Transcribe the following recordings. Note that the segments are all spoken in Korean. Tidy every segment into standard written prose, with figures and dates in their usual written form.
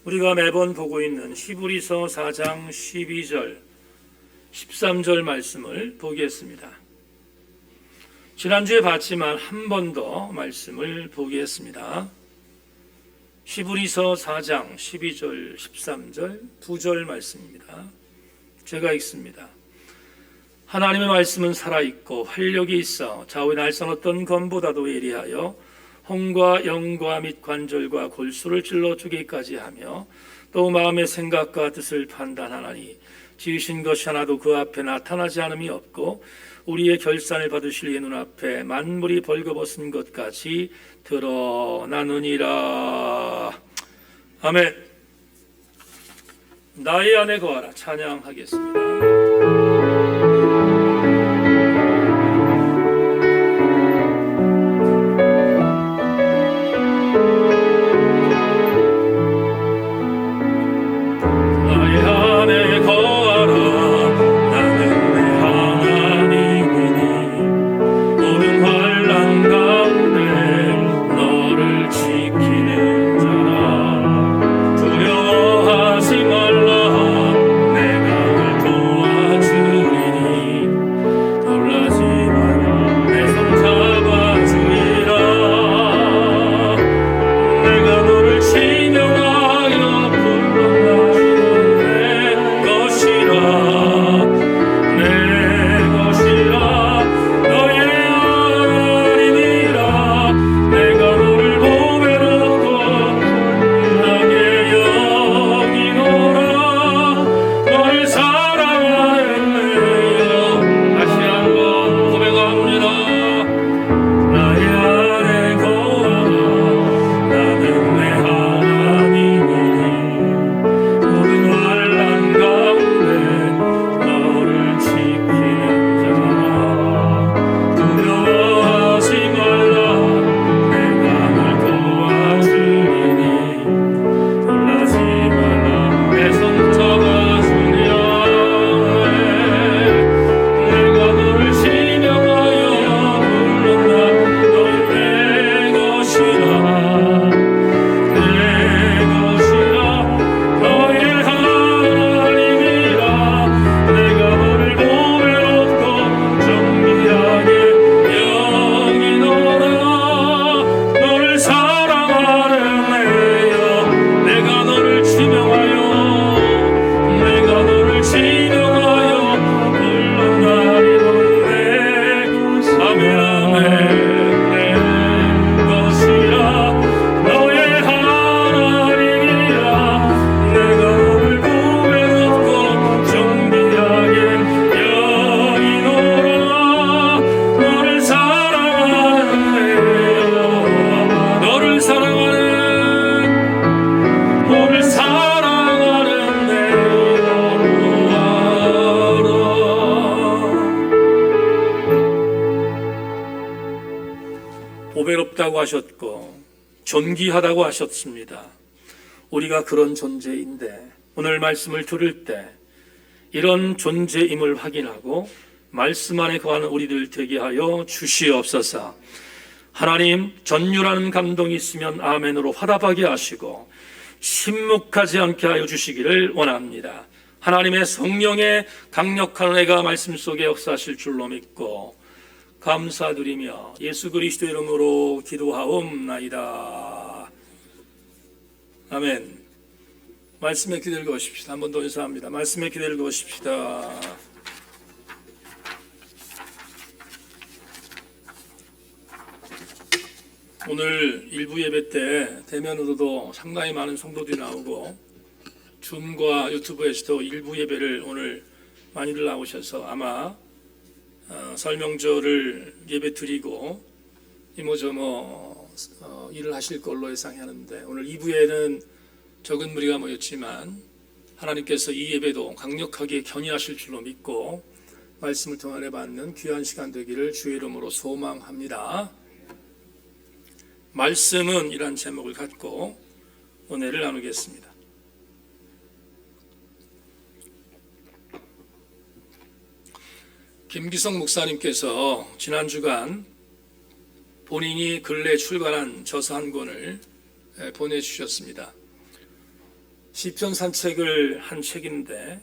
우리가 매번 보고 있는 히브리서 4장 12절, 13절 말씀을 보겠습니다. 지난주에 봤지만 한 번 더 말씀을 보겠습니다. 히브리서 4장 12절, 13절, 2절 말씀입니다. 제가 읽습니다. 하나님의 말씀은 살아있고 활력이 있어 좌우에 날선 어떤 검보다도 예리하여 홍과 영과 및 관절과 골수를 찔러 쪼개기까지 하며 또 마음의 생각과 뜻을 판단하나니 지으신 것이 하나도 그 앞에 나타나지 않음이 없고 우리의 결산을 받으실 예 눈앞에 만물이 벌거벗은 것 같이 드러나느니라. 아멘. 나의 안에 거하라. 찬양하겠습니다. 보배롭다고 하셨고 존귀하다고 하셨습니다. 우리가 그런 존재인데 오늘 말씀을 들을 때 이런 존재임을 확인하고 말씀 안에 거하는 우리들 되게 하여 주시옵소서. 하나님, 전율하는 감동이 있으면 아멘으로 화답하게 하시고 침묵하지 않게 하여 주시기를 원합니다. 하나님의 성령의 강력한 은혜가 말씀 속에 역사하실 줄로 믿고 감사드리며 예수 그리스도 이름으로 기도하옵나이다. 아멘. 말씀에 기대를 거십시다. 한 번 더 인사합니다. 말씀에 기대를 거십시다. 오늘 일부 예배 때 대면으로도 상당히 많은 성도들이 나오고 줌과 유튜브에서도 일부 예배를 오늘 많이들 나오셔서 아마 설명절을 예배 드리고 이모저모 일을 하실 걸로 예상하는데 오늘 2부에는 적은 무리가 모였지만 하나님께서 이 예배도 강력하게 견인하실 줄로 믿고 말씀을 통해 받는 귀한 시간 되기를 주의 이름으로 소망합니다. 말씀은 이란 제목을 갖고 은혜를 나누겠습니다. 김기성 목사님께서 지난 주간 본인이 근래 출간한 저서 한 권을 보내주셨습니다. 시편 산책을 한 책인데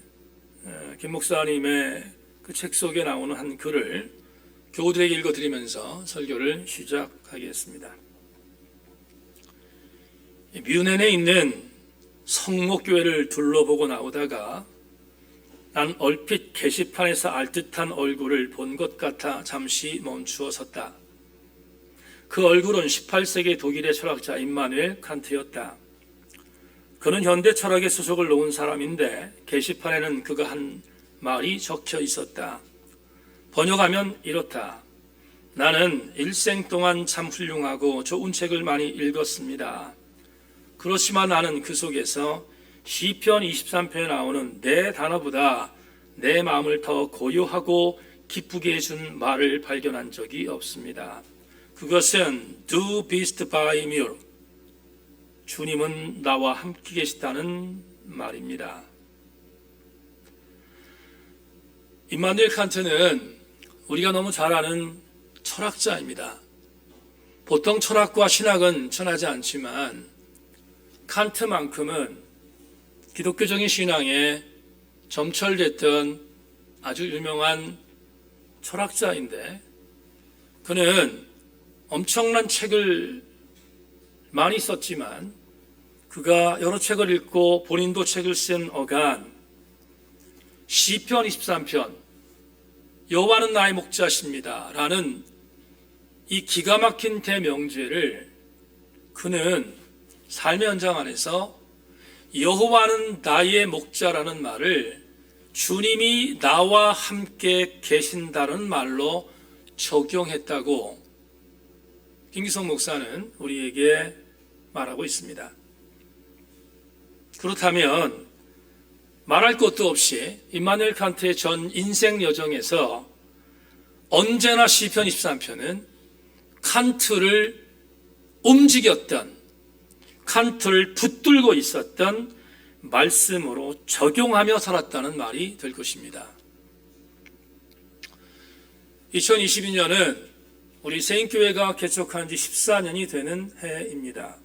김 목사님의 그 책 속에 나오는 한 글을 교우들에게 읽어드리면서 설교를 시작하겠습니다. 뮌헨에 있는 성목교회를 둘러보고 나오다가 난 얼핏 게시판에서 알듯한 얼굴을 본 것 같아 잠시 멈추어 섰다. 그 얼굴은 18세기 독일의 철학자 임마누엘 칸트였다. 그는 현대 철학의 수석을 놓은 사람인데 게시판에는 그가 한 말이 적혀 있었다. 번역하면 이렇다. 나는 일생 동안 참 훌륭하고 좋은 책을 많이 읽었습니다. 그렇지만 나는 그 속에서 시편 23편에 나오는 내 단어보다 내 마음을 더 고요하고 기쁘게 해준 말을 발견한 적이 없습니다. 그것은 Du bist bei mir. 주님은 나와 함께 계시다는 말입니다. 임마누엘 칸트는 우리가 너무 잘 아는 철학자입니다. 보통 철학과 신학은 친하지 않지만 칸트만큼은 기독교적인 신앙에 점철됐던 아주 유명한 철학자인데 그는 엄청난 책을 많이 썼지만 그가 여러 책을 읽고 본인도 책을 쓴 어간 시편 23편 여호와는 나의 목자십니다 라는 이 기가 막힌 대명제를 그는 삶의 현장 안에서 여호와는 나의 목자라는 말을 주님이 나와 함께 계신다는 말로 적용했다고 김기성 목사는 우리에게 말하고 있습니다. 그렇다면 말할 것도 없이 임마누엘 칸트의 전 인생 여정에서 언제나 시편 23편은 칸트를 움직였던, 칸트를 붙들고 있었던 말씀으로 적용하며 살았다는 말이 될 것입니다. 2022년은 우리 세인교회가 개척한 지 14년이 되는 해입니다.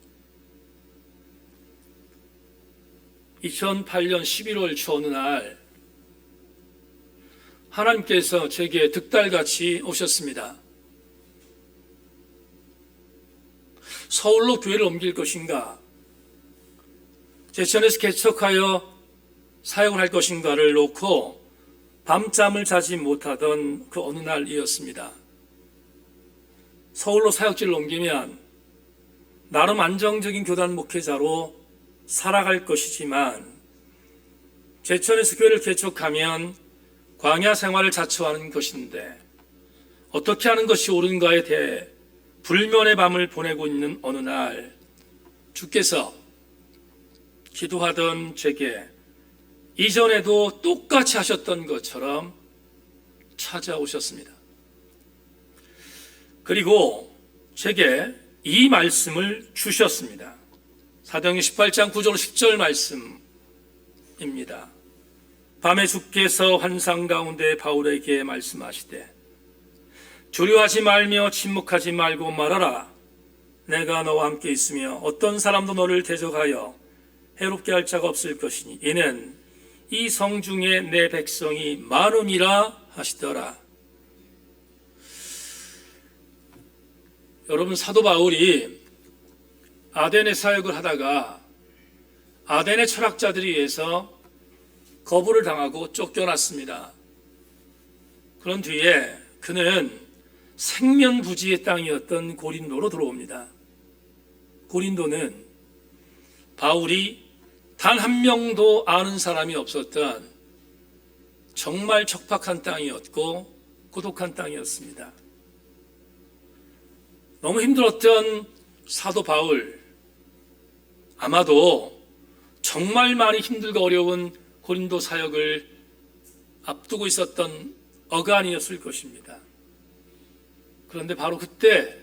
2008년 11월 초 어느 날 하나님께서 제게 득달같이 오셨습니다. 서울로 교회를 옮길 것인가, 제천에서 개척하여 사역을 할 것인가를 놓고 밤잠을 자지 못하던 그 어느 날이었습니다. 서울로 사역지를 옮기면 나름 안정적인 교단 목회자로 살아갈 것이지만 제천에서 교회를 개척하면 광야 생활을 자처하는 것인데 어떻게 하는 것이 옳은가에 대해 불면의 밤을 보내고 있는 어느 날 주께서 기도하던 제게 이전에도 똑같이 하셨던 것처럼 찾아오셨습니다. 그리고 제게 이 말씀을 주셨습니다. 사도행전 18장 9절 10절 말씀입니다. 밤에 주께서 환상 가운데 바울에게 말씀하시되 두려워하지 말며 침묵하지 말고 말하라. 내가 너와 함께 있으며 어떤 사람도 너를 대적하여 해롭게 할 자가 없을 것이니 이는 이 성중에 내 백성이 많음이라 하시더라. 여러분, 사도 바울이 아덴의 사역을 하다가 아덴의 철학자들에 의해서 거부를 당하고 쫓겨났습니다. 그런 뒤에 그는 생면부지의 땅이었던 고린도로 들어옵니다. 고린도는 바울이 단 한 명도 아는 사람이 없었던 정말 척박한 땅이었고 고독한 땅이었습니다. 너무 힘들었던 사도 바울, 아마도 정말 많이 힘들고 어려운 고린도 사역을 앞두고 있었던 어간이었을 것입니다. 그런데 바로 그때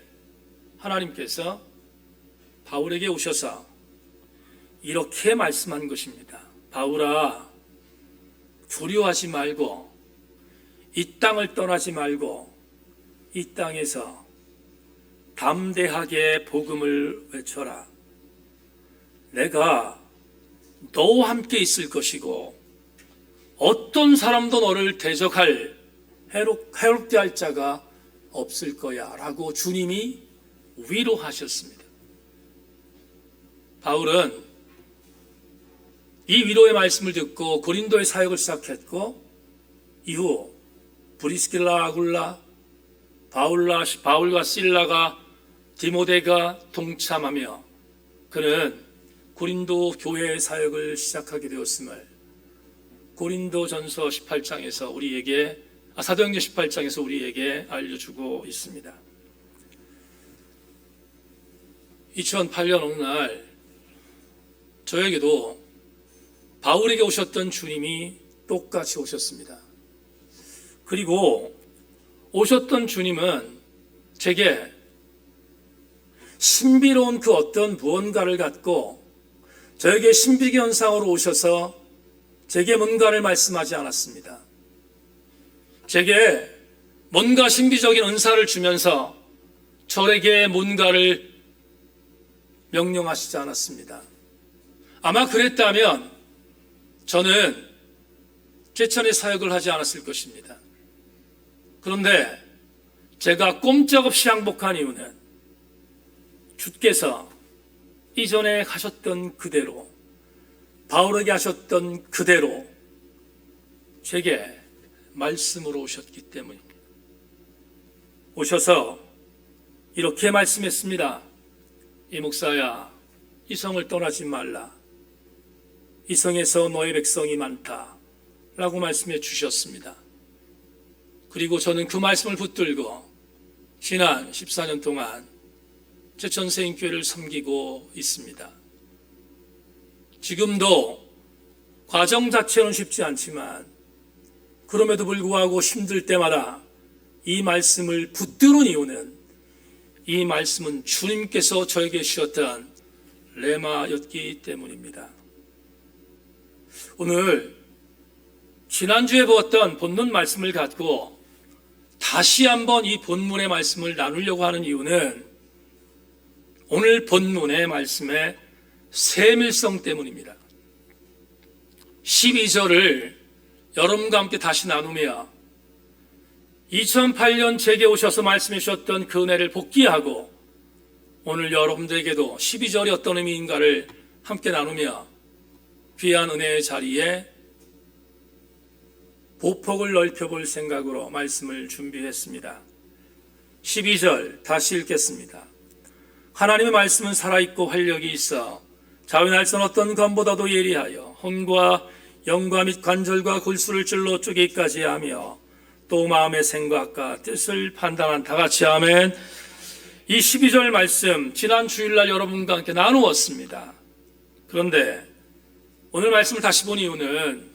하나님께서 바울에게 오셔서 이렇게 말씀한 것입니다. 바울아, 두려워하지 말고 이 땅을 떠나지 말고 이 땅에서 담대하게 복음을 외쳐라. 내가 너와 함께 있을 것이고 어떤 사람도 너를 대적할 해롭게 할 자가 없을 거야 라고 주님이 위로하셨습니다. 바울은 이 위로의 말씀을 듣고 고린도의 사역을 시작했고 이후 브리스길라, 아굴라, 바울과 실라가, 디모데가 동참하며 그는 고린도 교회의 사역을 시작하게 되었음을 고린도전서 18장에서 우리에게 사도행전 18장에서 우리에게 알려주고 있습니다. 2008년 어느 날 저에게도 바울에게 오셨던 주님이 똑같이 오셨습니다. 그리고 오셨던 주님은 제게 신비로운 그 어떤 무언가를 갖고 저에게 신비기 현상으로 오셔서 제게 뭔가를 말씀하지 않았습니다. 제게 뭔가 신비적인 은사를 주면서 저에게 뭔가를 명령하시지 않았습니다. 아마 그랬다면 저는 제천의 사역을 하지 않았을 것입니다. 그런데 제가 꼼짝없이 항복한 이유는 주께서 이전에 하셨던 그대로 바울에게 하셨던 그대로 제게 말씀으로 오셨기 때문입니다. 오셔서 이렇게 말씀했습니다. 이 목사야, 이 성을 떠나지 말라. 이 성에서 너의 백성이 많다 라고 말씀해 주셨습니다. 그리고 저는 그 말씀을 붙들고 지난 14년 동안 제천세인교회를 섬기고 있습니다. 지금도 과정 자체는 쉽지 않지만 그럼에도 불구하고 힘들 때마다 이 말씀을 붙드는 이유는 이 말씀은 주님께서 저에게 주셨던 레마였기 때문입니다. 오늘 지난주에 보았던 본문 말씀을 갖고 다시 한번 이 본문의 말씀을 나누려고 하는 이유는 오늘 본문의 말씀의 세밀성 때문입니다. 12절을 여러분과 함께 다시 나누며 2008년 제게 오셔서 말씀해 주셨던 그 은혜를 복기하고 오늘 여러분들에게도 12절이 어떤 의미인가를 함께 나누며 귀한 은혜의 자리에 보폭을 넓혀볼 생각으로 말씀을 준비했습니다. 12절 다시 읽겠습니다. 하나님의 말씀은 살아있고 활력이 있어 자위날 선 어떤 검보다도 예리하여 혼과 영과 및 관절과 골수를 찔러 쪼개기까지 하며 또 마음의 생각과 뜻을 판단한 다 같이 아멘. 이 12절 말씀 지난 주일날 여러분과 함께 나누었습니다. 그런데 오늘 말씀을 다시 본 이유는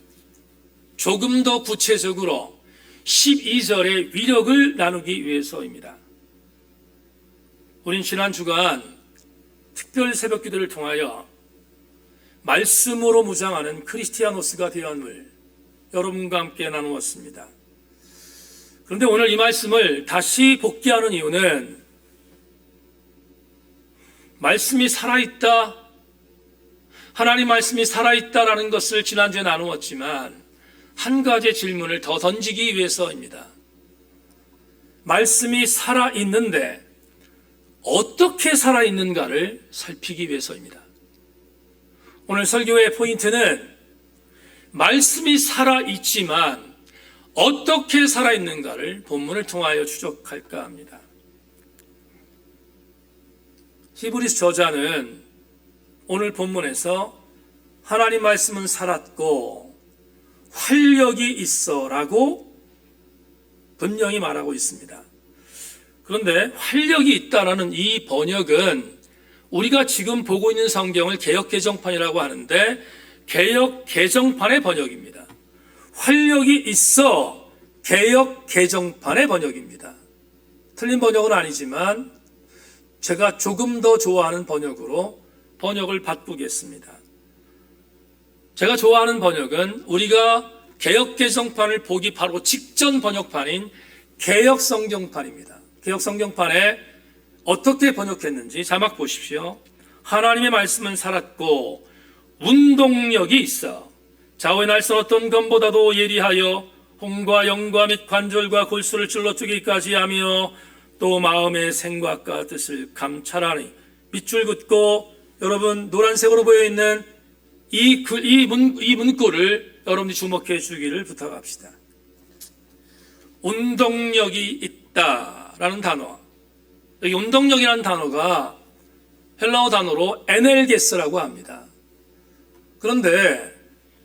조금 더 구체적으로 12절의 위력을 나누기 위해서입니다. 우린 지난 주간 특별 새벽 기도를 통하여 말씀으로 무장하는 크리스티아노스가 되었음을 여러분과 함께 나누었습니다. 그런데 오늘 이 말씀을 다시 복기하는 이유는 말씀이 살아있다, 하나님 말씀이 살아있다라는 것을 지난주에 나누었지만 한 가지 질문을 더 던지기 위해서입니다. 말씀이 살아있는데 어떻게 살아있는가를 살피기 위해서입니다. 오늘 설교의 포인트는 말씀이 살아있지만 어떻게 살아있는가를 본문을 통하여 추적할까 합니다. 히브리서 저자는 오늘 본문에서 하나님 말씀은 살았고 활력이 있어 라고 분명히 말하고 있습니다. 그런데 활력이 있다라는 이 번역은 우리가 지금 보고 있는 성경을 개역개정판이라고 하는데 개역개정판의 번역입니다. 활력이 있어 개역개정판의 번역입니다. 틀린 번역은 아니지만 제가 조금 더 좋아하는 번역으로 번역을 바꾸겠습니다. 제가 좋아하는 번역은 우리가 개역개정판을 보기 바로 직전 번역판인 개역성경판입니다. 개역성경판에 어떻게 번역했는지 자막 보십시오. 하나님의 말씀은 살았고 운동력이 있어 좌우의 날선 어떤 검보다도 예리하여 홍과 영과 및 관절과 골수를 찔러 쪼개기까지 하며 또 마음의 생각과 뜻을 감찰하니 밑줄 긋고 여러분 노란색으로 보여있는 이 문구를 여러분이 주목해 주기를 부탁합시다. 운동력이 있다라는 단어, 여기 운동력이라는 단어가 헬라어 단어로 에넬게스라고 합니다. 그런데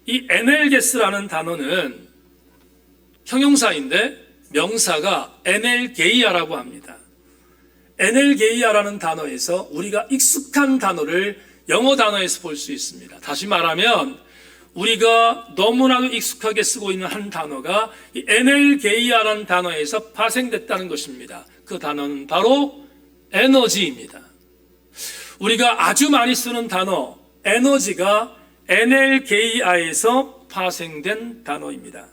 이 에넬게스라는 단어는 형용사인데 명사가 에넬게이아라고 합니다. 에넬게이아라는 단어에서 우리가 익숙한 단어를 영어 단어에서 볼 수 있습니다. 다시 말하면 우리가 너무나도 익숙하게 쓰고 있는 한 단어가 이 에넬게이아라는 단어에서 파생됐다는 것입니다. 그 단어는 바로 에너지입니다. 우리가 아주 많이 쓰는 단어 에너지가 에넬게이아에서 파생된 단어입니다.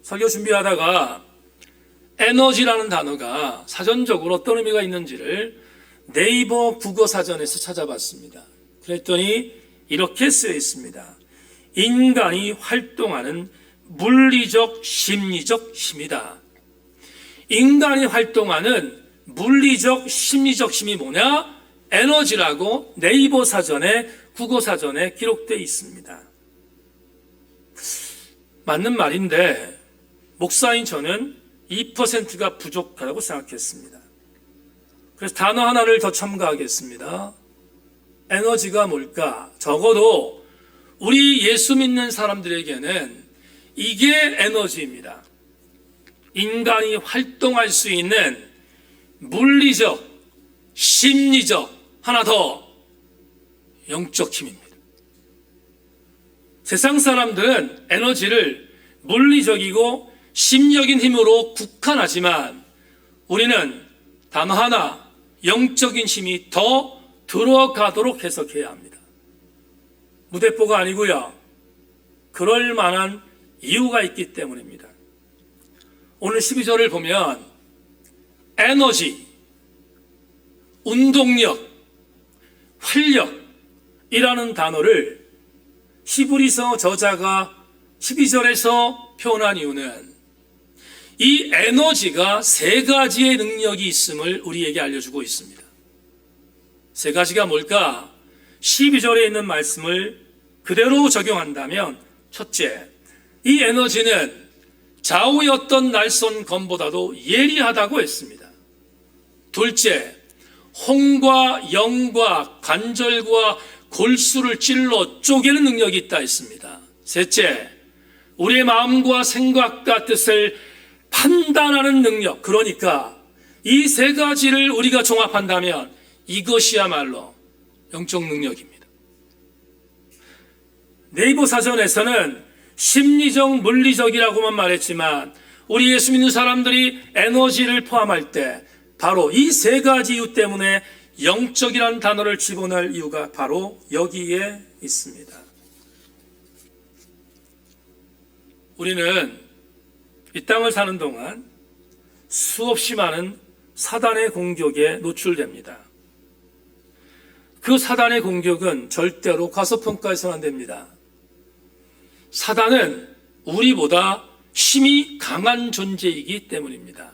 설교 준비하다가 에너지라는 단어가 사전적으로 어떤 의미가 있는지를 네이버 국어사전에서 찾아봤습니다. 그랬더니 이렇게 쓰여 있습니다. 인간이 활동하는 물리적, 심리적 힘이다. 인간이 활동하는 물리적, 심리적 힘이 뭐냐? 에너지라고 네이버 사전에, 국어사전에 기록되어 있습니다. 맞는 말인데 목사인 저는 2%가 부족하다고 생각했습니다. 그래서 단어 하나를 더 첨가하겠습니다. 에너지가 뭘까? 적어도 우리 예수 믿는 사람들에게는 이게 에너지입니다. 인간이 활동할 수 있는 물리적, 심리적, 하나 더 영적 힘입니다. 세상 사람들은 에너지를 물리적이고 심적인 힘으로 국한하지만 우리는 단어 하나, 영적인 힘이 더 들어가도록 해석해야 합니다. 무대뽀가 아니고요. 그럴 만한 이유가 있기 때문입니다. 오늘 12절을 보면 에너지, 운동력, 활력이라는 단어를 히브리서 저자가 12절에서 표현한 이유는 이 에너지가 세 가지의 능력이 있음을 우리에게 알려주고 있습니다. 세 가지가 뭘까? 12절에 있는 말씀을 그대로 적용한다면 첫째, 이 에너지는 좌우의 어떤 날선 검보다도 예리하다고 했습니다. 둘째, 홍과 영과 관절과 골수를 찔러 쪼개는 능력이 있다 했습니다. 셋째, 우리의 마음과 생각과 뜻을 판단하는 능력, 그러니까 이 세 가지를 우리가 종합한다면 이것이야말로 영적 능력입니다. 네이버 사전에서는 심리적, 물리적이라고만 말했지만 우리 예수 믿는 사람들이 에너지를 포함할 때 바로 이 세 가지 이유 때문에 영적이라는 단어를 집어넣을 이유가 바로 여기에 있습니다. 우리는 이 땅을 사는 동안 수없이 많은 사단의 공격에 노출됩니다. 그 사단의 공격은 절대로 과소평가해서는 안 됩니다. 사단은 우리보다 힘이 강한 존재이기 때문입니다.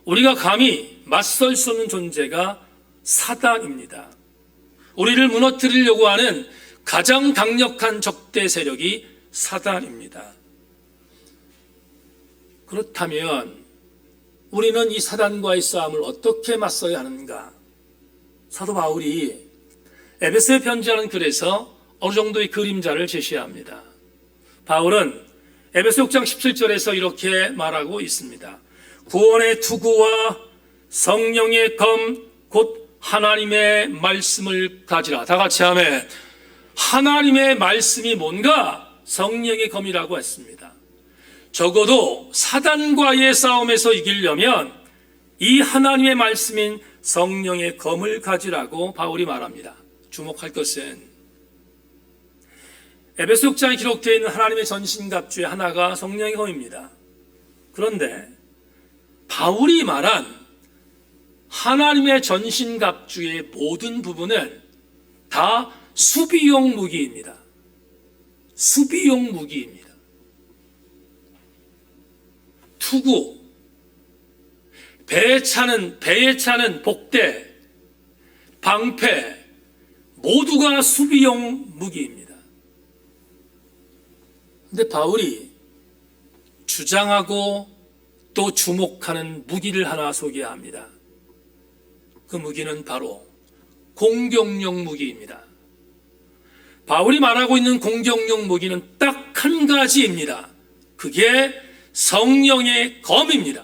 우리가 감히 맞설 수 없는 존재가 사단입니다. 우리를 무너뜨리려고 하는 가장 강력한 적대 세력이 사단입니다. 그렇다면 우리는 이 사단과의 싸움을 어떻게 맞서야 하는가? 사도 바울이 에베소에 편지하는 글에서 어느 정도의 그림자를 제시합니다. 바울은 에베소 6장 17절에서 이렇게 말하고 있습니다. 구원의 투구와 성령의 검, 곧 하나님의 말씀을 가지라. 다 같이 아멘. 하나님의 말씀이 뭔가? 성령의 검이라고 했습니다. 적어도 사단과의 싸움에서 이기려면 이 하나님의 말씀인 성령의 검을 가지라고 바울이 말합니다. 주목할 것은 에베소 6장에 기록되어 있는 하나님의 전신갑주의 하나가 성령의 검입니다. 그런데 바울이 말한 하나님의 전신갑주의 모든 부분은 다 수비용 무기입니다. 수비용 무기입니다. 투구, 배에 차는 복대, 방패, 모두가 수비용 무기입니다. 근데 바울이 주장하고 또 주목하는 무기를 하나 소개합니다. 그 무기는 바로 공격용 무기입니다. 바울이 말하고 있는 공격용 무기는 딱 한 가지입니다. 그게 성령의 검입니다.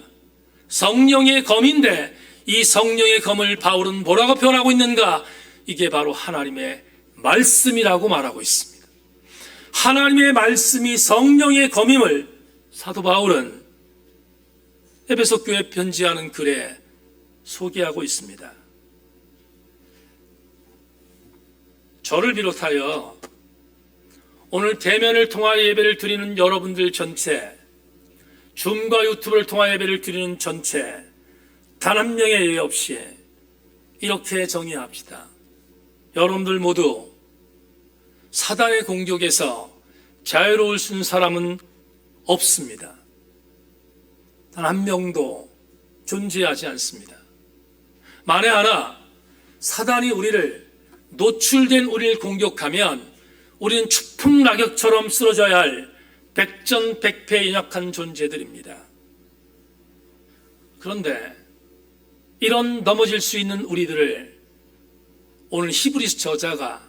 성령의 검인데 이 성령의 검을 바울은 뭐라고 표현하고 있는가? 이게 바로 하나님의 말씀이라고 말하고 있습니다. 하나님의 말씀이 성령의 검임을 사도 바울은 에베소 교회 편지하는 글에 소개하고 있습니다. 저를 비롯하여 오늘 대면을 통하 예배를 드리는 여러분들 전체, 줌과 유튜브를 통하 예배를 드리는 전체, 단 한 명의 예외 없이 이렇게 정의합시다. 여러분들 모두 사단의 공격에서 자유로울 수 있는 사람은 없습니다. 단 한 명도 존재하지 않습니다. 만에 하나 사단이 노출된 우리를 공격하면 우리는 추풍낙엽처럼 쓰러져야 할 백전백패에 연약한 존재들입니다. 그런데 이런 넘어질 수 있는 우리들을 오늘 히브리서 저자가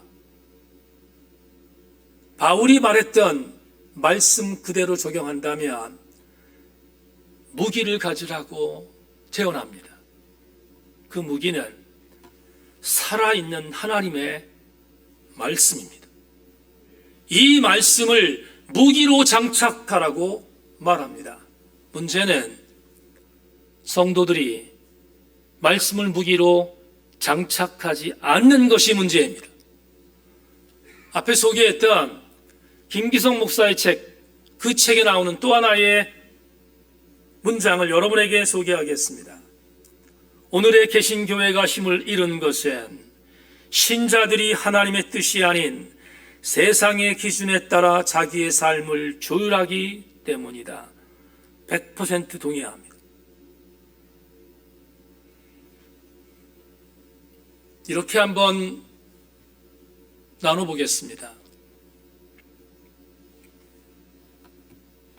바울이 말했던 말씀 그대로 적용한다면 무기를 가지라고 제언합니다. 그 무기는 살아있는 하나님의 말씀입니다. 이 말씀을 무기로 장착하라고 말합니다. 문제는 성도들이 말씀을 무기로 장착하지 않는 것이 문제입니다. 앞에 소개했던 김기성 목사의 그 책에 나오는 또 하나의 문장을 여러분에게 소개하겠습니다. 오늘의 개신교회가 힘을 잃은 것은 신자들이 하나님의 뜻이 아닌 세상의 기준에 따라 자기의 삶을 조율하기 때문이다. 100% 동의합니다. 이렇게 한번 나눠보겠습니다.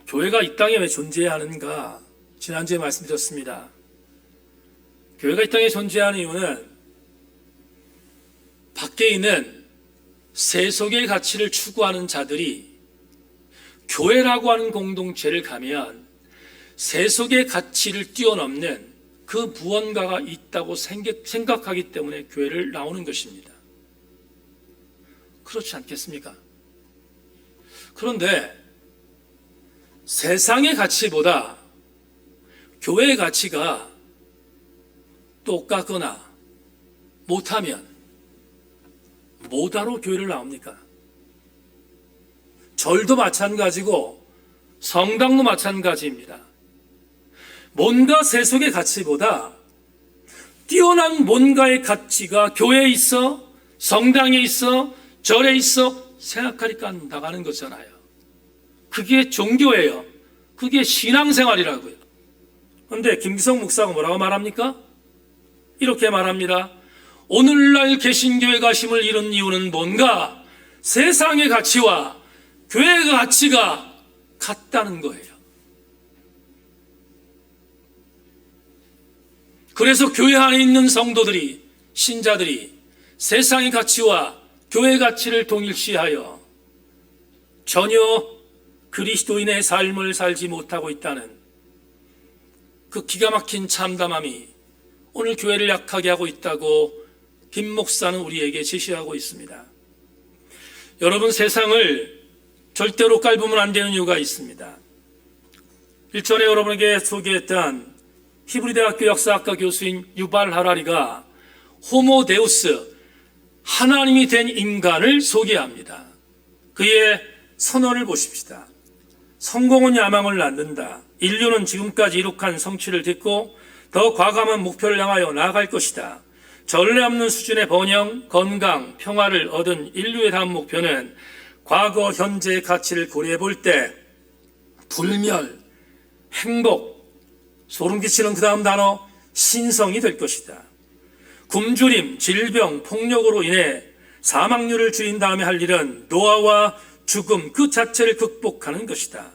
교회가 이 땅에 왜 존재해야 하는가? 지난주에 말씀드렸습니다. 교회가 이 땅에 존재하는 이유는 밖에 있는 세속의 가치를 추구하는 자들이 교회라고 하는 공동체를 가면 세속의 가치를 뛰어넘는 그 무언가가 있다고 생각하기 때문에 교회를 나오는 것입니다. 그렇지 않겠습니까? 그런데 세상의 가치보다 교회의 가치가 똑같거나 못하면 뭐하러 교회를 나옵니까? 절도 마찬가지고 성당도 마찬가지입니다. 뭔가 세속의 가치보다 뛰어난 뭔가의 가치가 교회에 있어, 성당에 있어, 절에 있어 생각하니까 나가는 거잖아요. 그게 종교예요. 그게 신앙생활이라고요. 그런데 김기성 목사가 뭐라고 말합니까? 이렇게 말합니다. 오늘날 개신교회가 힘을 잃은 이유는 뭔가 세상의 가치와 교회의 가치가 같다는 거예요. 그래서 교회 안에 있는 성도들이, 신자들이 세상의 가치와 교회의 가치를 동일시하여 전혀 그리스도인의 삶을 살지 못하고 있다는 그 기가 막힌 참담함이 오늘 교회를 약하게 하고 있다고 김 목사는 우리에게 제시하고 있습니다. 여러분, 세상을 절대로 깔보면 안 되는 이유가 있습니다. 일전에 여러분에게 소개했던 히브리대학교 역사학과 교수인 유발 하라리가 호모 데우스, 하나님이 된 인간을 소개합니다. 그의 선언을 보십시다. 성공은 야망을 낳는다. 인류는 지금까지 이룩한 성취를 딛고 더 과감한 목표를 향하여 나아갈 것이다. 전례 없는 수준의 번영, 건강, 평화를 얻은 인류의 다음 목표는 과거, 현재의 가치를 고려해 볼 때 불멸, 행복, 소름 끼치는 그 다음 단어 신성이 될 것이다. 굶주림, 질병, 폭력으로 인해 사망률을 줄인 다음에 할 일은 노화와 죽음 그 자체를 극복하는 것이다.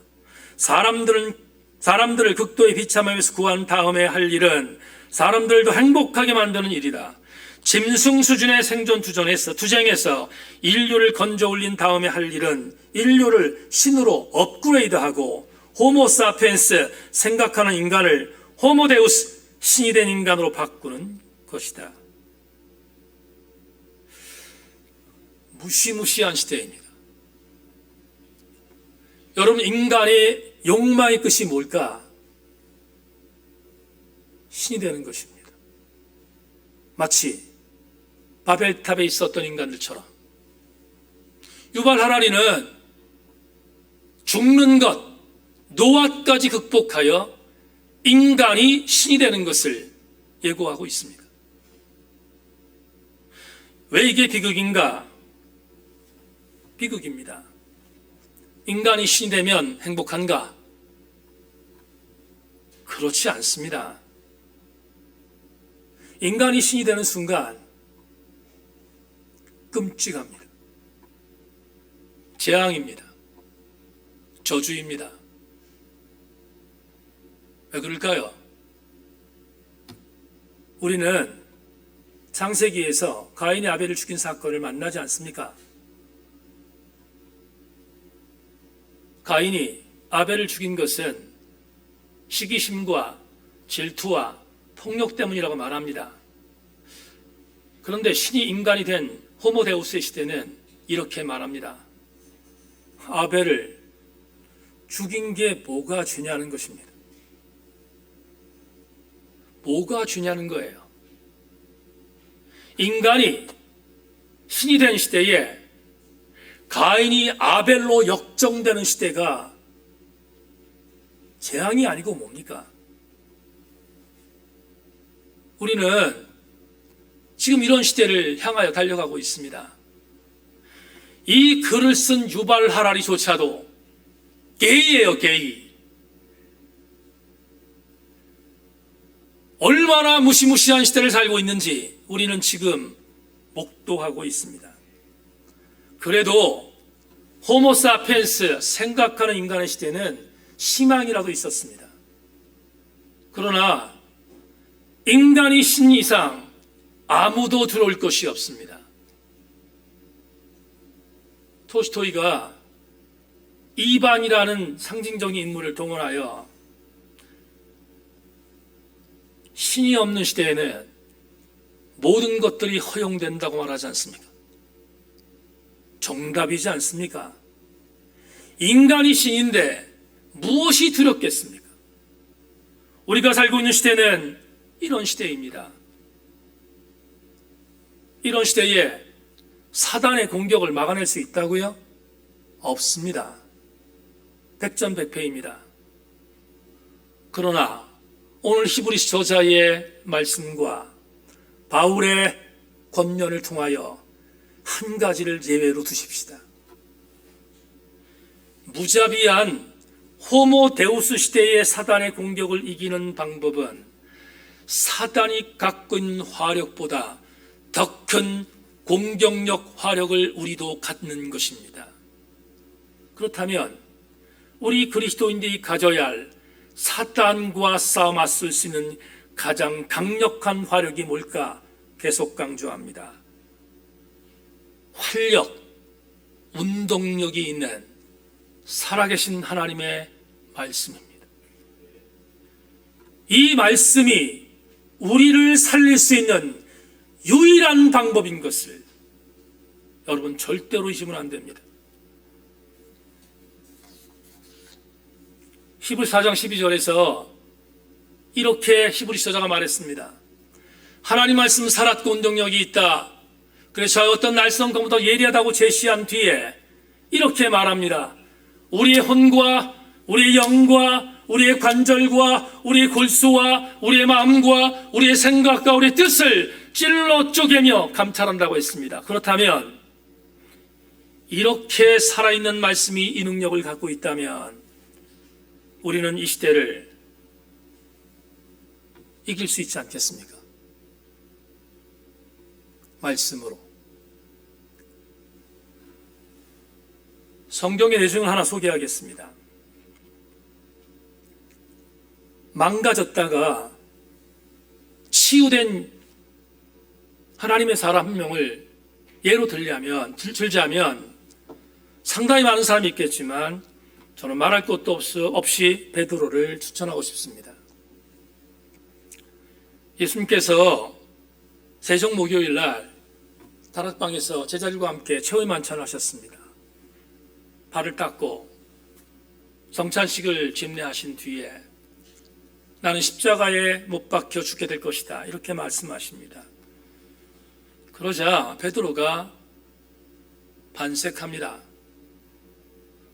사람들을 극도의 비참함에서 구한 다음에 할 일은 사람들도 행복하게 만드는 일이다. 짐승 수준의 생존 투쟁에서 인류를 건져 올린 다음에 할 일은 인류를 신으로 업그레이드하고 호모 사피엔스 생각하는 인간을 호모 데우스 신이 된 인간으로 바꾸는 것이다. 무시무시한 시대입니다. 여러분, 인간의 욕망의 끝이 뭘까? 신이 되는 것입니다. 마치 바벨탑에 있었던 인간들처럼. 유발 하라리는 죽는 것, 노화까지 극복하여 인간이 신이 되는 것을 예고하고 있습니다. 왜 이게 비극인가? 비극입니다. 인간이 신이 되면 행복한가? 그렇지 않습니다. 인간이 신이 되는 순간 끔찍합니다. 재앙입니다. 저주입니다. 왜 그럴까요? 우리는 창세기에서 가인이 아벨을 죽인 사건을 만나지 않습니까? 가인이 아벨을 죽인 것은 시기심과 질투와 폭력 때문이라고 말합니다. 그런데 신이 인간이 된 호모데우스의 시대는 이렇게 말합니다. 아벨을 죽인 게 뭐가 죄냐는 것입니다. 뭐가 죄냐는 거예요. 인간이 신이 된 시대에 가인이 아벨로 역정되는 시대가 재앙이 아니고 뭡니까? 우리는 지금 이런 시대를 향하여 달려가고 있습니다. 이 글을 쓴 유발 하라리조차도 게이예요, 게이. 얼마나 무시무시한 시대를 살고 있는지 우리는 지금 목도하고 있습니다. 그래도 호모사피엔스 생각하는 인간의 시대는 희망이라도 있었습니다. 그러나 인간이 신 이상 아무도 들어올 것이 없습니다. 톨스토이가 이반이라는 상징적인 인물을 동원하여 신이 없는 시대에는 모든 것들이 허용된다고 말하지 않습니까? 정답이지 않습니까? 인간이 신인데 무엇이 두렵겠습니까? 우리가 살고 있는 시대는 이런 시대입니다. 이런 시대에 사단의 공격을 막아낼 수 있다고요? 없습니다. 백전백패입니다. 그러나 오늘 히브리서 저자의 말씀과 바울의 권면을 통하여 한 가지를 예외로 두십시다. 무자비한 호모데우스 시대의 사단의 공격을 이기는 방법은 사단이 갖고 있는 화력보다 더 큰 공격력 화력을 우리도 갖는 것입니다. 그렇다면 우리 그리스도인들이 가져야 할 사단과 싸워 맞설 수 있는 가장 강력한 화력이 뭘까? 계속 강조합니다. 활력, 운동력이 있는 살아계신 하나님의 말씀입니다. 이 말씀이 우리를 살릴 수 있는 유일한 방법인 것을 여러분 절대로 잊으면 안 됩니다. 히브리서 4장 12절에서 이렇게 히브리서 저자가 말했습니다. 하나님 말씀 살았고 운동력이 있다. 그래서 어떤 날성검보다 예리하다고 제시한 뒤에 이렇게 말합니다. 우리의 혼과 우리의 영과 우리의 관절과 우리의 골수와 우리의 마음과 우리의 생각과 우리의 뜻을 찔러 쪼개며 감찰한다고 했습니다. 그렇다면 이렇게 살아있는 말씀이 이 능력을 갖고 있다면 우리는 이 시대를 이길 수 있지 않겠습니까? 말씀으로. 성경의 내용을 하나 소개하겠습니다. 망가졌다가 치유된 하나님의 사람 한 명을 예로 들자면 상당히 많은 사람이 있겠지만 저는 말할 것도 없이 베드로를 추천하고 싶습니다. 예수님께서 세종 목요일 날 다락방에서 제자들과 함께 최후의 만찬을 하셨습니다. 발을 닦고 성찬식을 집례하신 뒤에 나는 십자가에 못 박혀 죽게 될 것이다, 이렇게 말씀하십니다. 그러자 베드로가 반색합니다.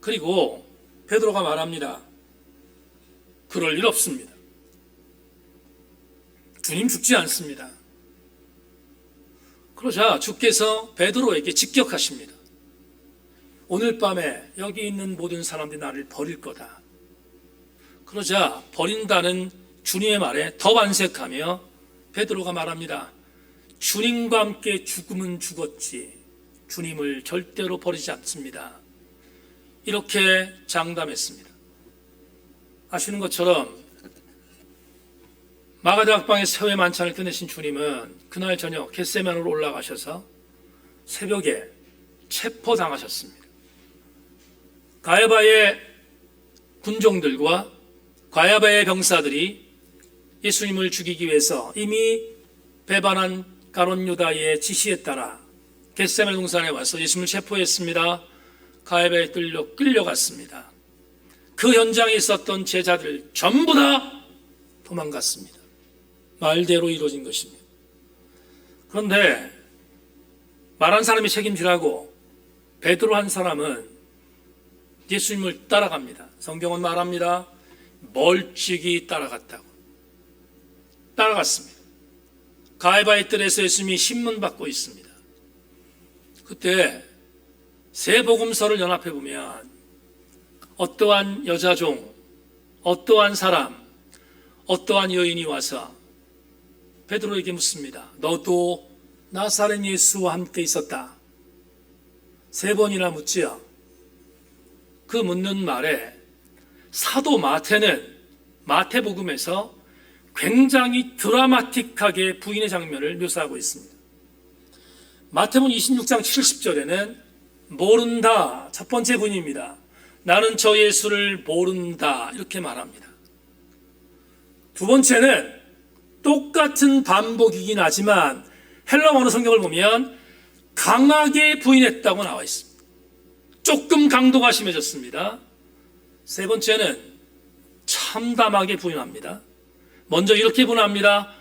그리고 베드로가 말합니다. 그럴 일 없습니다. 주님 죽지 않습니다. 그러자 주께서 베드로에게 직격하십니다. 오늘 밤에 여기 있는 모든 사람들이 나를 버릴 거다. 그러자 버린다는 주님의 말에 더 반색하며 베드로가 말합니다. 주님과 함께 죽으면 죽었지 주님을 절대로 버리지 않습니다. 이렇게 장담했습니다. 아시는 것처럼 마가다락방의 세후의 만찬을 끝내신 주님은 그날 저녁 겟세마네로 올라가셔서 새벽에 체포당하셨습니다. 가야바의 군종들과 가야바의 병사들이 예수님을 죽이기 위해서 이미 배반한 가룟 유다의 지시에 따라 겟세마네 동산에 와서 예수님을 체포했습니다. 가야바에 끌려갔습니다. 그 현장에 있었던 제자들 전부 다 도망갔습니다. 말대로 이루어진 것입니다. 그런데 말한 사람이 책임지라고 베드로 한 사람은 예수님을 따라갑니다. 성경은 말합니다. 멀찍이 따라갔다고. 따라갔습니다. 가야바의 뜰에서 예수님이 신문받고 있습니다. 그때 세 복음서를 연합해 보면 어떠한 여자종, 어떠한 사람, 어떠한 여인이 와서 베드로에게 묻습니다. 너도 나사렛 예수와 함께 있었다. 세 번이나 묻지요. 그 묻는 말에 사도 마태는 마태복음에서 굉장히 드라마틱하게 부인의 장면을 묘사하고 있습니다. 마태복음 26장 70절에는 모른다, 첫 번째 부인입니다. 나는 저 예수를 모른다, 이렇게 말합니다. 두 번째는 똑같은 반복이긴 하지만 헬라 원어 성경을 보면 강하게 부인했다고 나와 있습니다. 조금 강도가 심해졌습니다. 세 번째는 참담하게 부인합니다. 먼저 이렇게 부인합니다.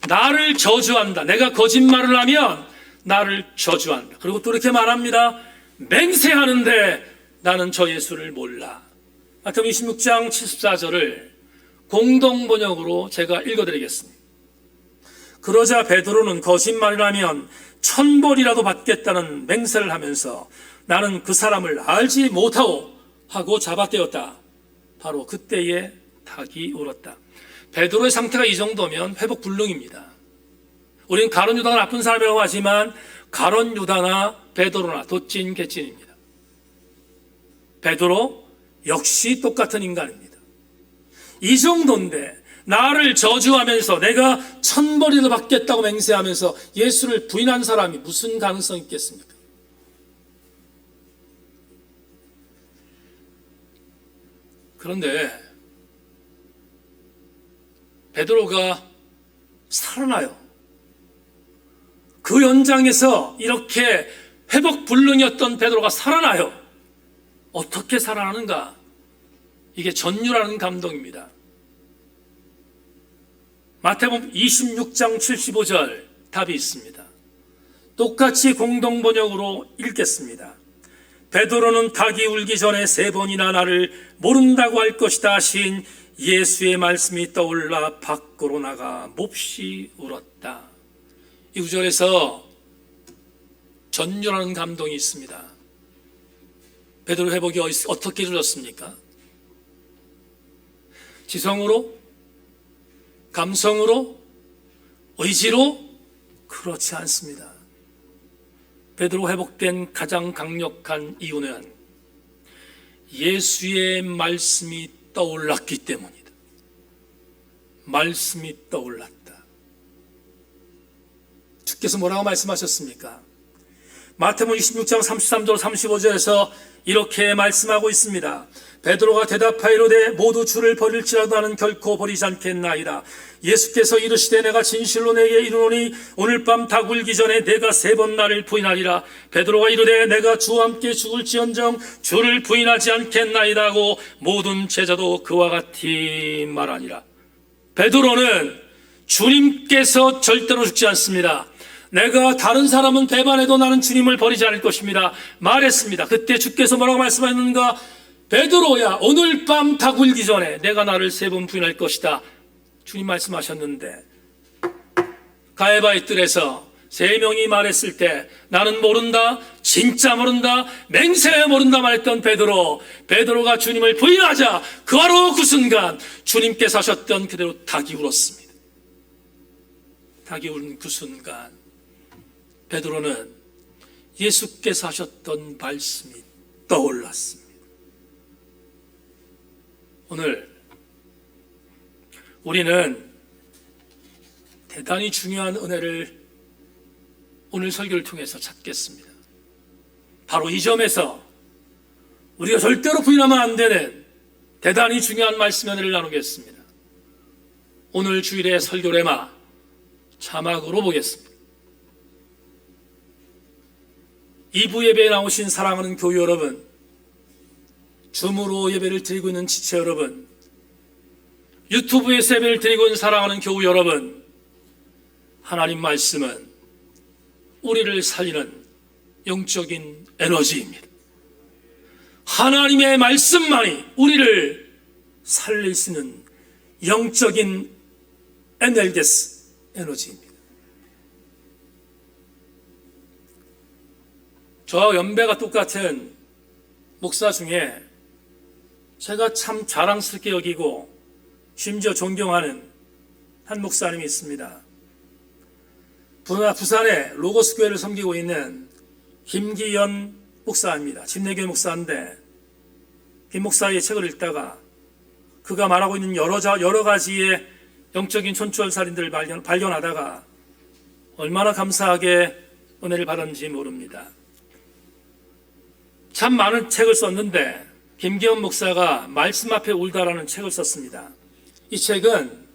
나를 저주한다. 내가 거짓말을 하면 나를 저주한다. 그리고 또 이렇게 말합니다. 맹세하는데 나는 저 예수를 몰라. 마태복음 26장 74절을 공동번역으로 제가 읽어드리겠습니다. 그러자 베드로는 거짓말을 하면 천벌이라도 받겠다는 맹세를 하면서 나는 그 사람을 알지 못하고 하고 잡아떼었다. 바로 그때에 닭이 울었다. 베드로의 상태가 이 정도면 회복 불능입니다. 우리는 가룟 유다가 나쁜 사람이라고 하지만 가룟 유다나 베드로나 도찐 개찐입니다. 베드로 역시 똑같은 인간입니다. 이 정도인데 나를 저주하면서 내가 천벌이라도 받겠다고 맹세하면서 예수를 부인한 사람이 무슨 가능성이 있겠습니까? 그런데 베드로가 살아나요. 그 현장에서 이렇게 회복불능이었던 베드로가 살아나요. 어떻게 살아나는가? 이게 전율하는 감동입니다. 마태복음 26장 75절 답이 있습니다. 똑같이 공동번역으로 읽겠습니다. 베드로는 닭이 울기 전에 세 번이나 나를 모른다고 할 것이다 하신 예수의 말씀이 떠올라 밖으로 나가 몹시 울었다. 이 구절에서 전율하는 감동이 있습니다. 베드로 회복이 어떻게 이루어졌습니까? 지성으로? 감성으로? 의지로? 그렇지 않습니다. 베드로 회복된 가장 강력한 이유는 예수의 말씀이 떠올랐기 때문이다. 말씀이 떠올랐다. 주께서 뭐라고 말씀하셨습니까? 마태복음 26장 33절 35절에서 이렇게 말씀하고 있습니다. 베드로가 대답하이로되 모두 주를 버릴지라도 나는 결코 버리지 않겠나이다. 예수께서 이르시되 내가 진실로 내게 이르노니 오늘 밤 다 굴기 전에 내가 3번 나를 부인하리라. 베드로가 이르되 내가 주와 함께 죽을지언정 주를 부인하지 않겠나이다 하고 모든 제자도 그와 같이 말하니라. 베드로는 주님께서 절대로 죽지 않습니다. 내가 다른 사람은 배반해도 나는 주님을 버리지 않을 것입니다 말했습니다. 그때 주께서 뭐라고 말씀하셨는가? 베드로야, 오늘 밤 다 굴기 전에 내가 나를 3번 부인할 것이다. 주님 말씀하셨는데 가해바의 뜰에서 3명이 말했을 때 나는 모른다, 진짜 모른다, 맹세해 모른다 말했던 베드로가 주님을 부인하자 바로 그 순간 주님께서 하셨던 그대로 닭이 울었습니다. 닭이 우는 그 순간 베드로는 예수께서 하셨던 말씀이 떠올랐습니다. 오늘 우리는 대단히 중요한 은혜를 오늘 설교를 통해서 찾겠습니다. 바로 이 점에서 우리가 절대로 부인하면 안 되는 대단히 중요한 말씀 은혜를 나누겠습니다. 오늘 주일의 설교 레마 자막으로 보겠습니다. 2부 예배에 나오신 사랑하는 교회 여러분, 줌으로 예배를 드리고 있는 지체 여러분, 유튜브에서 예배를 드리고 있는 사랑하는 교우 여러분, 하나님 말씀은 우리를 살리는 영적인 에너지입니다. 하나님의 말씀만이 우리를 살릴 수 있는 영적인 에너지입니다. 저와 연배가 똑같은 목사 중에 제가 참 자랑스럽게 여기고 심지어 존경하는 한 목사님이 있습니다. 부산의 로고스 교회를 섬기고 있는 김기현 목사입니다. 집내교회 목사인데 김 목사의 책을 읽다가 그가 말하고 있는 여러 가지의 영적인 촌철살인들을 발견하다가 얼마나 감사하게 은혜를 받았는지 모릅니다. 참 많은 책을 썼는데 김기현 목사가 말씀 앞에 울다라는 책을 썼습니다. 이 책은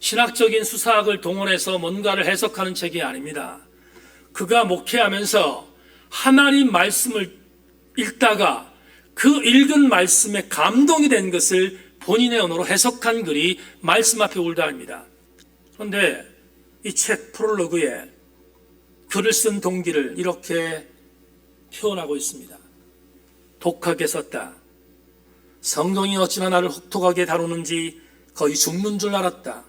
신학적인 수사학을 동원해서 뭔가를 해석하는 책이 아닙니다. 그가 목회하면서 하나님 말씀을 읽다가 그 읽은 말씀에 감동이 된 것을 본인의 언어로 해석한 글이 말씀 앞에 울다입니다. 그런데 이 책 프롤로그에 글을 쓴 동기를 이렇게 표현하고 있습니다. 독하게 썼다. 성경이 어찌나 나를 혹독하게 다루는지 거의 죽는 줄 알았다.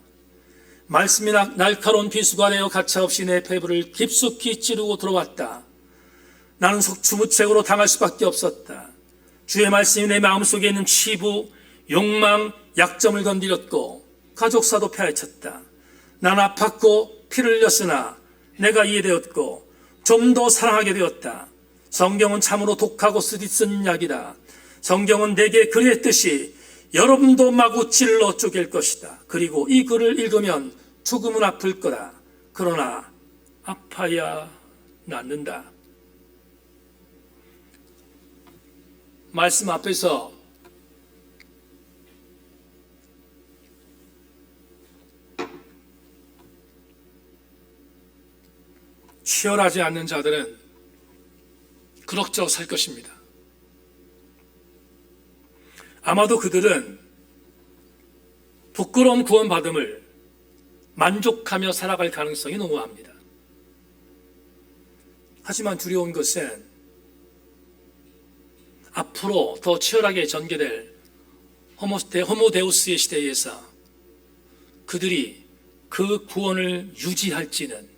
말씀이 날카로운 비수가 되어 가차없이 내 폐부를 깊숙이 찌르고 들어왔다. 나는 속주무책으로 당할 수밖에 없었다. 주의 말씀이 내 마음속에 있는 치부, 욕망, 약점을 건드렸고 가족사도 파헤쳤다. 난 아팠고 피를 흘렸으나 내가 이해되었고 좀 더 사랑하게 되었다. 성경은 참으로 독하고 쓰디쓴 약이다. 성경은 내게 그랬듯이 여러분도 마구 찔러 쪼갤 것이다. 그리고 이 글을 읽으면 조금은 아플 거다. 그러나 아파야 낫는다. 말씀 앞에서 치열하지 않는 자들은 그럭저럭 살 것입니다. 아마도 그들은 부끄러운 구원받음을 만족하며 살아갈 가능성이 농후합니다. 하지만 두려운 것은 앞으로 더 치열하게 전개될 호모데우스의 시대에서 그들이 그 구원을 유지할지는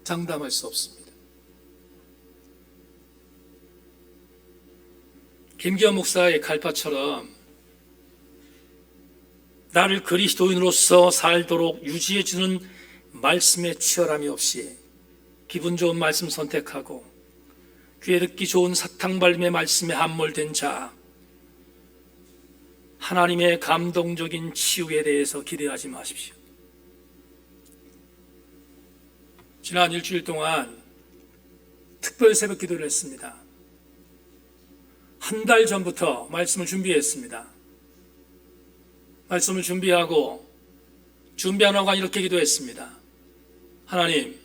장담할 수 없습니다. 김기현 목사의 갈파처럼 나를 그리스도인으로서 살도록 유지해주는 말씀의 치열함이 없이 기분 좋은 말씀 선택하고 귀에 듣기 좋은 사탕발림의 말씀에 함몰된 자, 하나님의 감동적인 치유에 대해서 기대하지 마십시오. 지난 일주일 동안 특별 새벽 기도를 했습니다. 한 달 전부터 말씀을 준비했습니다. 말씀을 준비하고 준비하고 이렇게 기도했습니다. 하나님,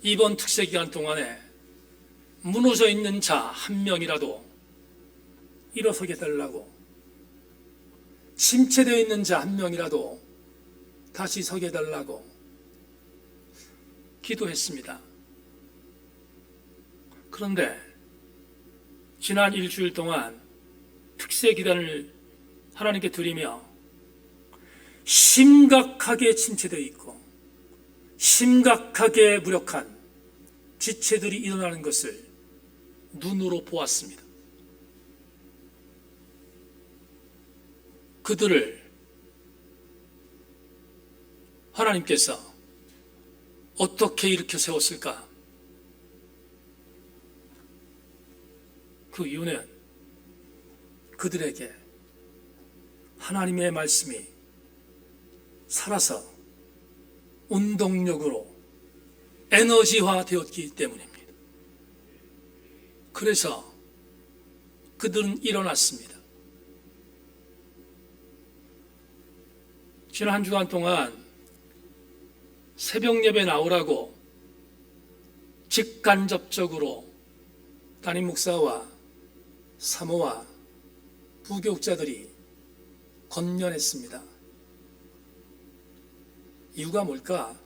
이번 특세 기간 동안에 무너져 있는 자 한 명이라도 일어서게 해달라고, 침체되어 있는 자 한 명이라도 다시 서게 해달라고 기도했습니다. 그런데 지난 일주일 동안 특세 기간을 하나님께 드리며 심각하게 침체되어 있고 심각하게 무력한 지체들이 일어나는 것을 눈으로 보았습니다. 그들을 하나님께서 어떻게 일으켜 세웠을까? 그 이유는 그들에게 하나님의 말씀이 살아서 운동력으로 에너지화 되었기 때문입니다. 그래서 그들은 일어났습니다. 지난 한 주간 동안 새벽 예배 나오라고 직간접적으로 담임 목사와 사모와 부교육자들이 건면했습니다. 이유가 뭘까?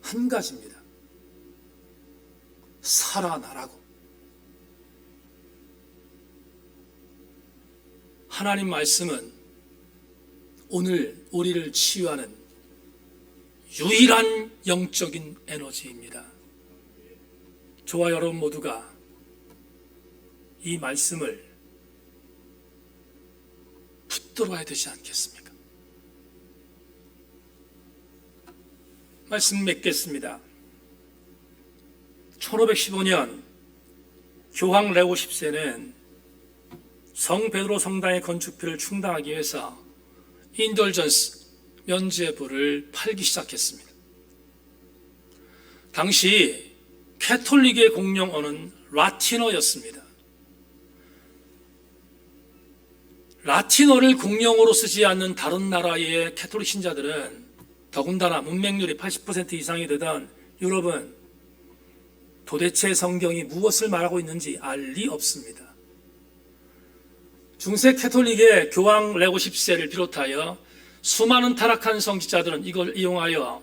한 가지입니다. 살아나라고. 하나님 말씀은 오늘 우리를 치유하는 유일한 영적인 에너지입니다. 저와 여러분 모두가 이 말씀을 붙들어야 되지 않겠습니까? 말씀 맺겠습니다. 1515년 교황 레오 10세는 성 베드로 성당의 건축비를 충당하기 위해서 인돌전스 면죄부를 팔기 시작했습니다. 당시 캐톨릭의 공용 언어는 라틴어였습니다. 라틴어를 공용어로 쓰지 않는 다른 나라의 캐톨릭 신자들은, 더군다나 문맹률이 80% 이상이 되던 유럽은 도대체 성경이 무엇을 말하고 있는지 알 리 없습니다. 중세 캐톨릭의 교황 레오 10세를 비롯하여 수많은 타락한 성직자들은 이걸 이용하여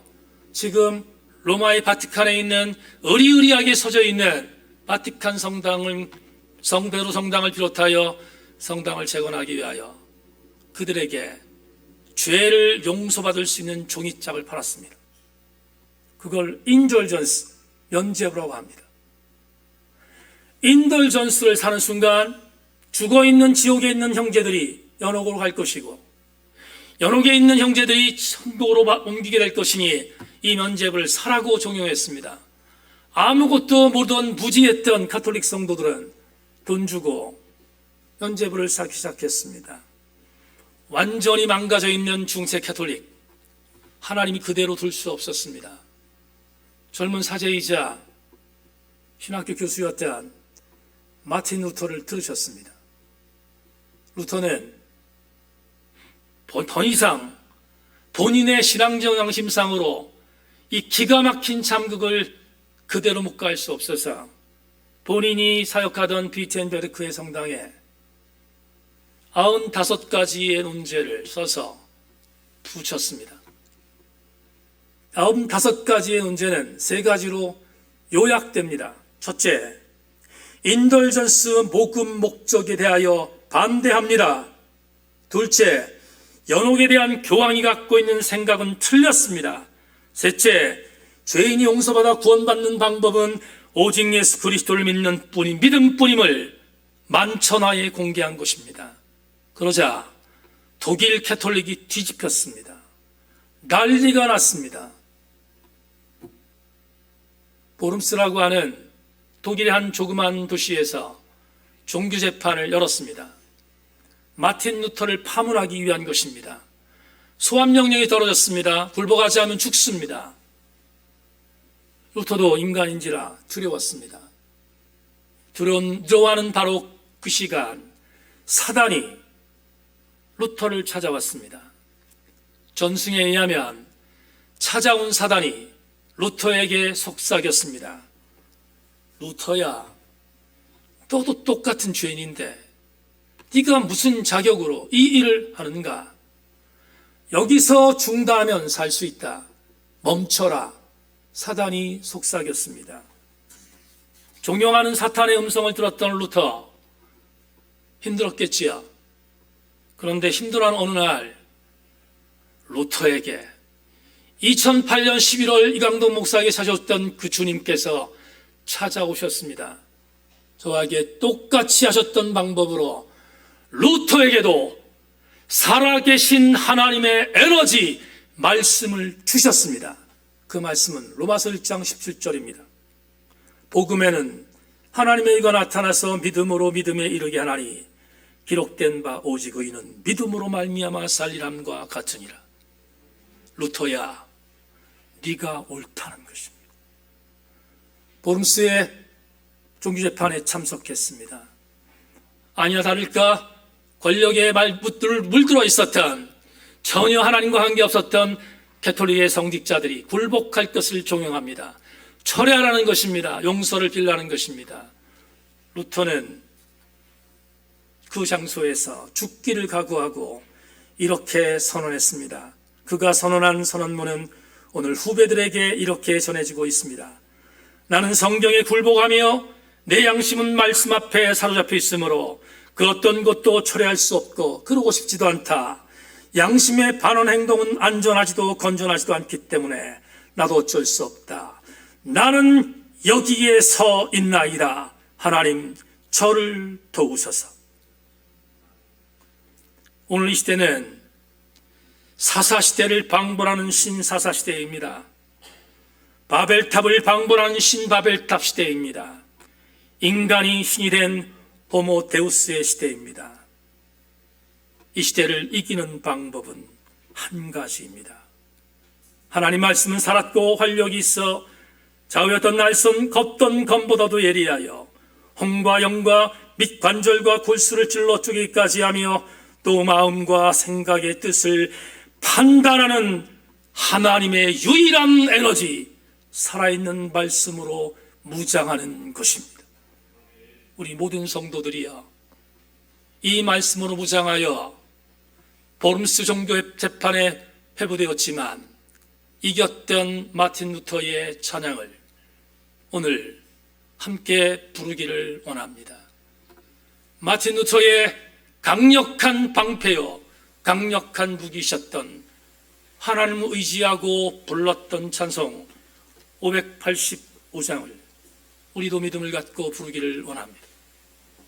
지금 로마의 바티칸에 있는 으리으리하게 서져 있는 바티칸 성당을, 성베드로 성당을 비롯하여 성당을 재건하기 위하여 그들에게 죄를 용서받을 수 있는 종이짝을 팔았습니다. 그걸 인돌전스, 면죄부라고 합니다. 인돌전스를 사는 순간 죽어있는 지옥에 있는 형제들이 연옥으로 갈 것이고, 연옥에 있는 형제들이 천국으로 옮기게 될 것이니 이 면죄부를 사라고 종용했습니다. 아무것도 모르던 무지했던 가톨릭 성도들은 돈 주고 면죄부를 사기 시작했습니다. 완전히 망가져 있는 중세 캐톨릭, 하나님이 그대로 둘 수 없었습니다. 젊은 사제이자 신학교 교수였던 마틴 루터를 들으셨습니다. 루터는 더 이상 본인의 신앙적 양심상으로 이 기가 막힌 잠극을 그대로 묵과할 수 없어서 본인이 사역하던 비텐베르크의 성당에 95가지의 논제를 써서 붙였습니다. 95가지의 논제는 3가지로 요약됩니다. 첫째, 인돌전스 모금 목적에 대하여 반대합니다. 둘째, 연옥에 대한 교황이 갖고 있는 생각은 틀렸습니다. 셋째, 죄인이 용서받아 구원받는 방법은 오직 예수 그리스도를 믿는 믿음뿐임을 만천하에 공개한 것입니다. 그러자 독일 캐톨릭이 뒤집혔습니다. 난리가 났습니다. 보름스라고 하는 독일의 한 조그만 도시에서 종교재판을 열었습니다. 마틴 루터를 파문하기 위한 것입니다. 소환명령이 떨어졌습니다. 굴복하지 않으면 죽습니다. 루터도 인간인지라 두려웠습니다. 두려워하는 바로 그 시간 사단이 루터를 찾아왔습니다. 전승에 의하면 찾아온 사단이 루터에게 속삭였습니다. 루터야, 너도 똑같은 죄인인데 네가 무슨 자격으로 이 일을 하는가? 여기서 중단하면 살 수 있다. 멈춰라. 사단이 속삭였습니다. 존경하는 사탄의 음성을 들었던 루터, 힘들었겠지요. 그런데 힘들어하는 어느 날 루터에게 2008년 11월 이강동 목사에게 찾아오셨던 그 주님께서 찾아오셨습니다. 저에게 똑같이 하셨던 방법으로 루터에게도 살아계신 하나님의 에너지 말씀을 주셨습니다. 그 말씀은 로마서 1장 17절입니다. 복음에는 하나님의 의가 나타나서 믿음으로 믿음에 이르게 하나니 기록된 바 오직 의인은 믿음으로 말미암아 살리람과 같으니라. 루터야, 네가 옳다는 것입니다. 보름스의 종교재판에 참석했습니다. 아니야 다를까 권력에 물들어 있었던 전혀 하나님과 관계없었던 캐톨릭의 성직자들이 굴복할 것을 종용합니다. 철회하라는 것입니다. 용서를 빌라는 것입니다. 루터는 그 장소에서 죽기를 각오하고 이렇게 선언했습니다. 그가 선언한 선언문은 오늘 후배들에게 이렇게 전해지고 있습니다. 나는 성경에 굴복하며 내 양심은 말씀 앞에 사로잡혀 있으므로 그 어떤 것도 철회할 수 없고 그러고 싶지도 않다. 양심의 반원 행동은 안전하지도 건전하지도 않기 때문에 나도 어쩔 수 없다. 나는 여기에 서 있나이다. 하나님 저를 도우소서. 오늘 이 시대는 사사시대를 방불하는 신사사시대입니다. 바벨탑을 방불하는 신바벨탑 시대입니다. 인간이 신이 된 호모데우스의 시대입니다. 이 시대를 이기는 방법은 한 가지입니다. 하나님 말씀은 살았고 활력이 있어 좌우였던 날선 걷던 검보다도 예리하여 홍과 영과 및 관절과 골수를 찔러 쪼개기까지 하며 또 마음과 생각의 뜻을 판단하는 하나님의 유일한 에너지, 살아있는 말씀으로 무장하는 것입니다. 우리 모든 성도들이여, 이 말씀으로 무장하여 보름스 종교 재판에 회부되었지만 이겼던 마틴 루터의 찬양을 오늘 함께 부르기를 원합니다. 마틴 루터의 강력한 방패요, 강력한 무기이셨던 하나님을 의지하고 불렀던 찬송 585장을 우리도 믿음을 갖고 부르기를 원합니다.